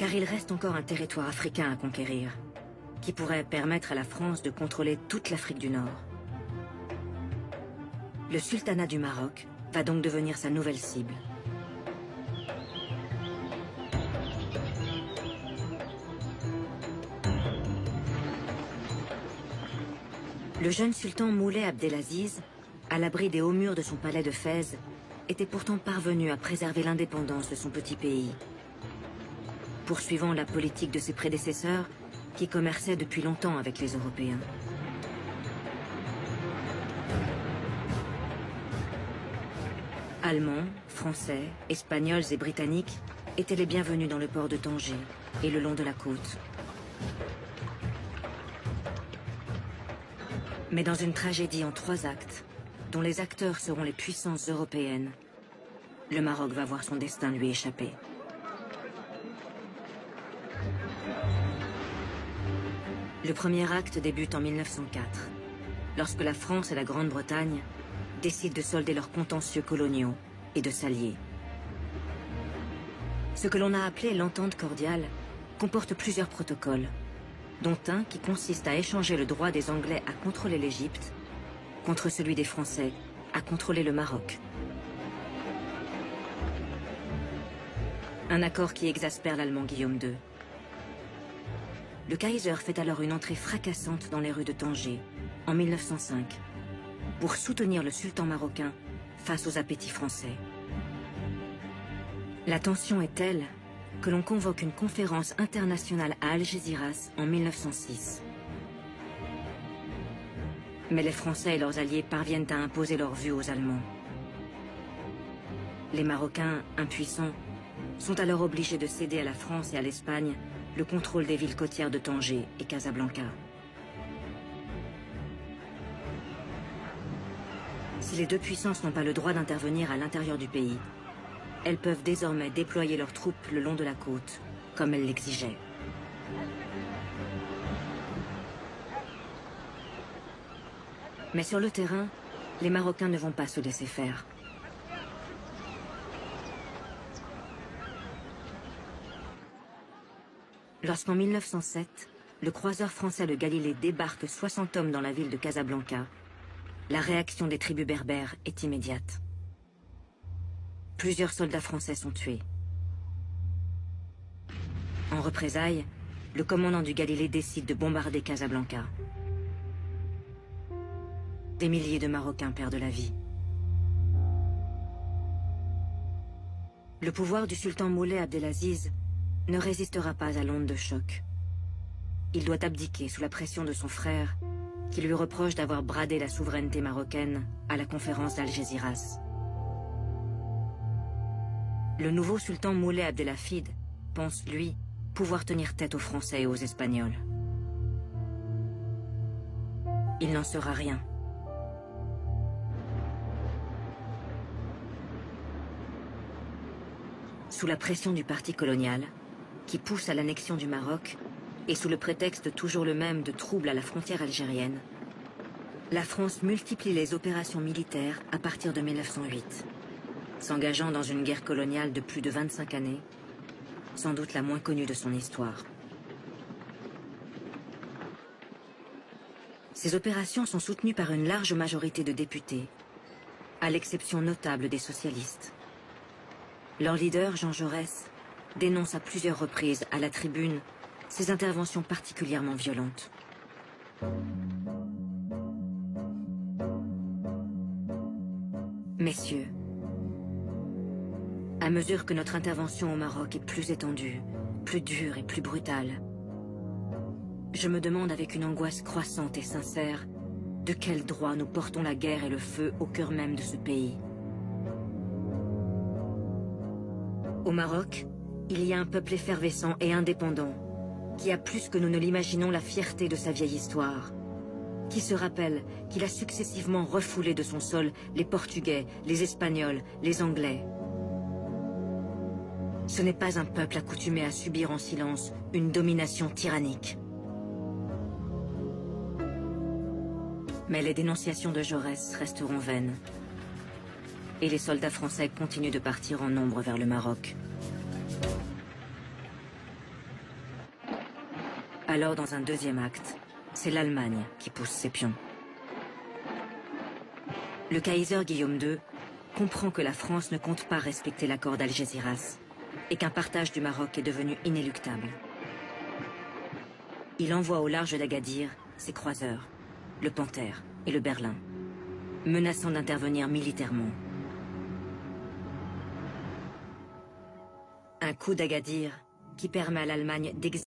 Car il reste encore un territoire africain à conquérir, qui pourrait permettre à la France de contrôler toute l'Afrique du Nord. Le sultanat du Maroc va donc devenir sa nouvelle cible. Le jeune sultan Moulay Abdelaziz, à l'abri des hauts murs de son palais de Fès, était pourtant parvenu à préserver l'indépendance de son petit pays, poursuivant la politique de ses prédécesseurs qui commerçaient depuis longtemps avec les Européens. Allemands, Français, Espagnols et Britanniques étaient les bienvenus dans le port de Tanger et le long de la côte. Mais dans une tragédie en 3 actes, dont les acteurs seront les puissances européennes, le Maroc va voir son destin lui échapper. Le premier acte débute en 1904, lorsque la France et la Grande-Bretagne décident de solder leurs contentieux coloniaux et de s'allier. Ce que l'on a appelé l'entente cordiale comporte plusieurs protocoles, dont un qui consiste à échanger le droit des Anglais à contrôler l'Égypte contre celui des Français à contrôler le Maroc. Un accord qui exaspère l'Allemand Guillaume II. Le Kaiser fait alors une entrée fracassante dans les rues de Tanger, en 1905, pour soutenir le sultan marocain face aux appétits français. La tension est telle que l'on convoque une conférence internationale à Algésiras en 1906. Mais les Français et leurs alliés parviennent à imposer leur vue aux Allemands. Les Marocains, impuissants, sont alors obligés de céder à la France et à l'Espagne le contrôle des villes côtières de Tanger et Casablanca. Si les deux puissances n'ont pas le droit d'intervenir à l'intérieur du pays, elles peuvent désormais déployer leurs troupes le long de la côte, comme elles l'exigeaient. Mais sur le terrain, les Marocains ne vont pas se laisser faire. Lorsqu'en 1907, le croiseur français le Galilée débarque 60 hommes dans la ville de Casablanca, la réaction des tribus berbères est immédiate. Plusieurs soldats français sont tués. En représailles, le commandant du Galilée décide de bombarder Casablanca. Des milliers de Marocains perdent la vie. Le pouvoir du sultan Moulay Abdelaziz ne résistera pas à l'onde de choc. Il doit abdiquer sous la pression de son frère, qui lui reproche d'avoir bradé la souveraineté marocaine à la conférence d'Algésiras. Le nouveau sultan Moulay Abdelhafid pense, lui, pouvoir tenir tête aux Français et aux Espagnols. Il n'en sera rien. Sous la pression du parti colonial, qui pousse à l'annexion du Maroc, et sous le prétexte toujours le même de troubles à la frontière algérienne, la France multiplie les opérations militaires à partir de 1908, s'engageant dans une guerre coloniale de plus de 25 années, sans doute la moins connue de son histoire. Ces opérations sont soutenues par une large majorité de députés, à l'exception notable des socialistes. Leur leader, Jean Jaurès, dénonce à plusieurs reprises à la tribune ces interventions particulièrement violentes. Messieurs, à mesure que notre intervention au Maroc est plus étendue, plus dure et plus brutale, je me demande avec une angoisse croissante et sincère de quel droit nous portons la guerre et le feu au cœur même de ce pays. Au Maroc, il y a un peuple effervescent et indépendant, qui a plus que nous ne l'imaginons la fierté de sa vieille histoire, qui se rappelle qu'il a successivement refoulé de son sol les Portugais, les Espagnols, les Anglais. Ce n'est pas un peuple accoutumé à subir en silence une domination tyrannique. Mais les dénonciations de Jaurès resteront vaines, et les soldats français continuent de partir en nombre vers le Maroc. Alors, dans un deuxième acte, c'est l'Allemagne qui pousse ses pions. Le Kaiser Guillaume II comprend que la France ne compte pas respecter l'accord d'Algésiras et qu'un partage du Maroc est devenu inéluctable. Il envoie au large d'Agadir ses croiseurs, le Panthère et le Berlin, menaçant d'intervenir militairement. Un coup d'Agadir qui permet à l'Allemagne d'exiler